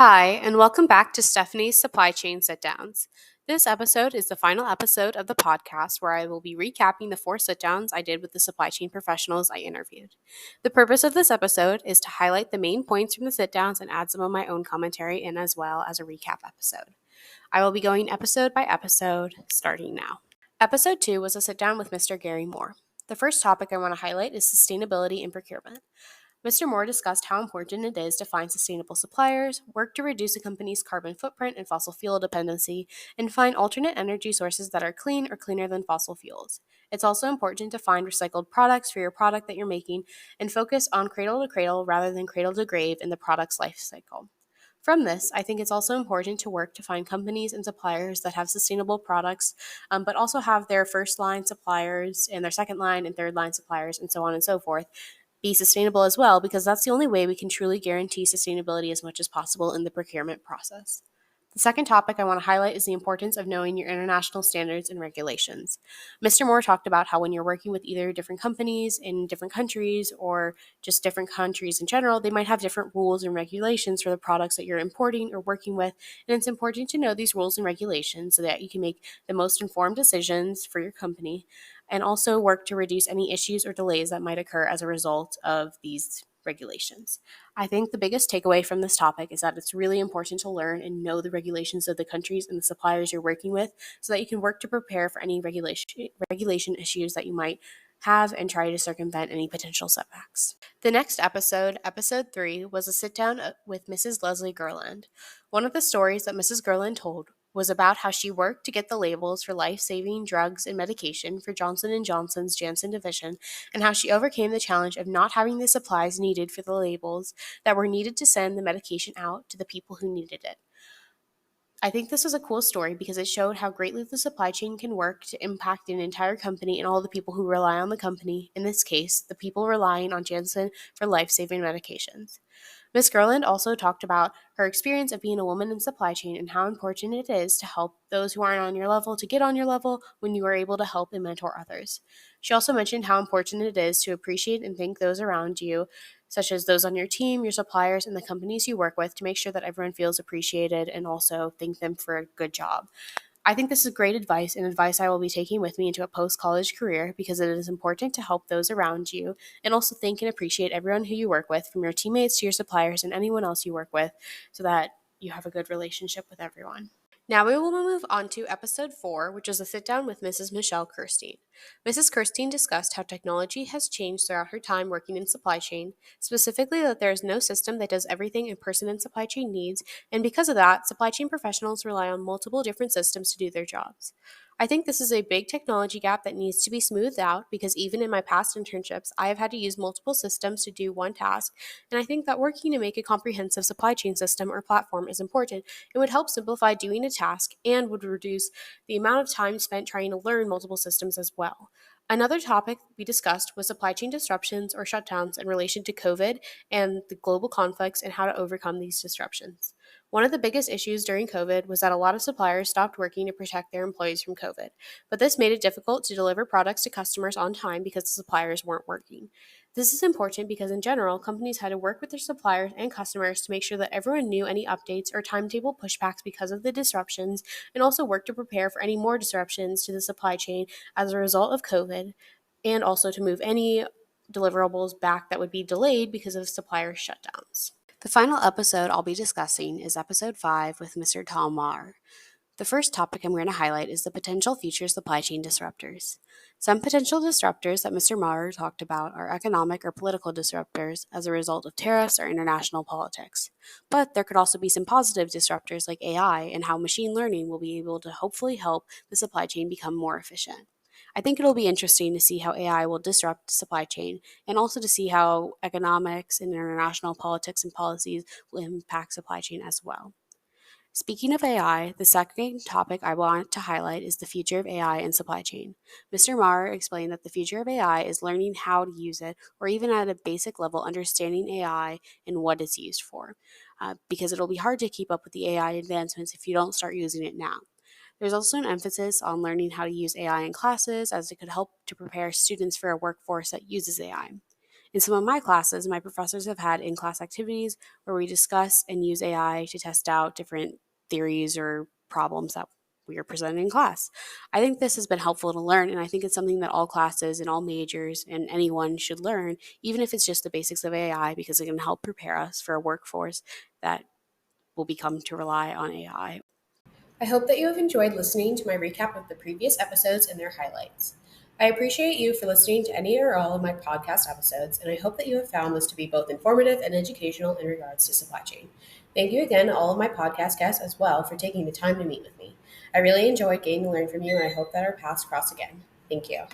Hi, and welcome back to Stephanie's Supply Chain Sit Downs. This episode is the final episode of the podcast where I will be recapping the 4 sit downs I did with the supply chain professionals I interviewed. The purpose of this episode is to highlight the main points from the sit downs and add some of my own commentary in as well as a recap episode. I will be going episode by episode starting now. Episode 2 was a sit down with Mr. Gary Moore. The first topic I want to highlight is sustainability in procurement. Mr. Moore discussed how important it is to find sustainable suppliers, work to reduce a company's carbon footprint and fossil fuel dependency, and find alternate energy sources that are clean or cleaner than fossil fuels. It's also important to find recycled products for your product that you're making and focus on cradle to cradle rather than cradle to grave in the product's life cycle. From this, I think it's also important to work to find companies and suppliers that have sustainable products, but also have their first line suppliers and their second line and third line suppliers and so on and so forth be sustainable as well, because that's the only way we can truly guarantee sustainability as much as possible in the procurement process. The second topic I want to highlight is the importance of knowing your international standards and regulations. Mr. Moore talked about how when you're working with either different companies in different countries or just different countries in general, they might have different rules and regulations for the products that you're importing or working with, and it's important to know these rules and regulations so that you can make the most informed decisions for your company and also work to reduce any issues or delays that might occur as a result of these regulations. I think the biggest takeaway from this topic is that it's really important to learn and know the regulations of the countries and the suppliers you're working with so that you can work to prepare for any regulation issues that you might have and try to circumvent any potential setbacks. The next episode, episode 3, was a sit down with Mrs. Leslie Gurland. One of the stories that Mrs. Gurland told was about how she worked to get the labels for life-saving drugs and medication for Johnson & Johnson's Janssen division, and how she overcame the challenge of not having the supplies needed for the labels that were needed to send the medication out to the people who needed it. I think this was a cool story because it showed how greatly the supply chain can work to impact an entire company and all the people who rely on the company, in this case, the people relying on Janssen for life-saving medications. Ms. Gurland also talked about her experience of being a woman in supply chain and how important it is to help those who aren't on your level to get on your level when you are able to help and mentor others. She also mentioned how important it is to appreciate and thank those around you, such as those on your team, your suppliers, and the companies you work with, to make sure that everyone feels appreciated and also thank them for a good job. I think this is great advice and advice I will be taking with me into a post-college career because it is important to help those around you and also thank and appreciate everyone who you work with, from your teammates to your suppliers and anyone else you work with, so that you have a good relationship with everyone. Now we will move on to episode 4, which is a sit down with Mrs. Michelle Kerstein. Mrs. Kerstein discussed how technology has changed throughout her time working in supply chain, specifically that there is no system that does everything a person in supply chain needs, and because of that, supply chain professionals rely on multiple different systems to do their jobs. I think this is a big technology gap that needs to be smoothed out because even in my past internships, I have had to use multiple systems to do one task, and I think that working to make a comprehensive supply chain system or platform is important. It would help simplify doing a task and would reduce the amount of time spent trying to learn multiple systems as well. Another topic we discussed was supply chain disruptions or shutdowns in relation to COVID and the global conflicts and how to overcome these disruptions. One of the biggest issues during COVID was that a lot of suppliers stopped working to protect their employees from COVID, but this made it difficult to deliver products to customers on time because the suppliers weren't working. This is important because, in general, companies had to work with their suppliers and customers to make sure that everyone knew any updates or timetable pushbacks because of the disruptions, and also work to prepare for any more disruptions to the supply chain as a result of COVID, and also to move any deliverables back that would be delayed because of supplier shutdowns. The final episode I'll be discussing is episode 5 with Mr. Tom Maher. The first topic I'm going to highlight is the potential future supply chain disruptors. Some potential disruptors that Mr. Maher talked about are economic or political disruptors as a result of tariffs or international politics. But there could also be some positive disruptors like AI and how machine learning will be able to hopefully help the supply chain become more efficient. I think it'll be interesting to see how AI will disrupt the supply chain and also to see how economics and international politics and policies will impact supply chain as well. Speaking of AI, the second topic I want to highlight is the future of AI in supply chain. Mr. Maher explained that the future of AI is learning how to use it, or even at a basic level, understanding AI and what it's used for, because it'll be hard to keep up with the AI advancements if you don't start using it now. There's also an emphasis on learning how to use AI in classes, as it could help to prepare students for a workforce that uses AI. In some of my classes, my professors have had in-class activities where we discuss and use AI to test out different theories or problems that we are presenting in class. I think this has been helpful to learn, and I think it's something that all classes and all majors and anyone should learn, even if it's just the basics of AI, because it can help prepare us for a workforce that will become to rely on AI. I hope that you have enjoyed listening to my recap of the previous episodes and their highlights. I appreciate you for listening to any or all of my podcast episodes, and I hope that you have found this to be both informative and educational in regards to supply chain. Thank you again to all of my podcast guests as well for taking the time to meet with me. I really enjoyed getting to learn from you, and I hope that our paths cross again. Thank you.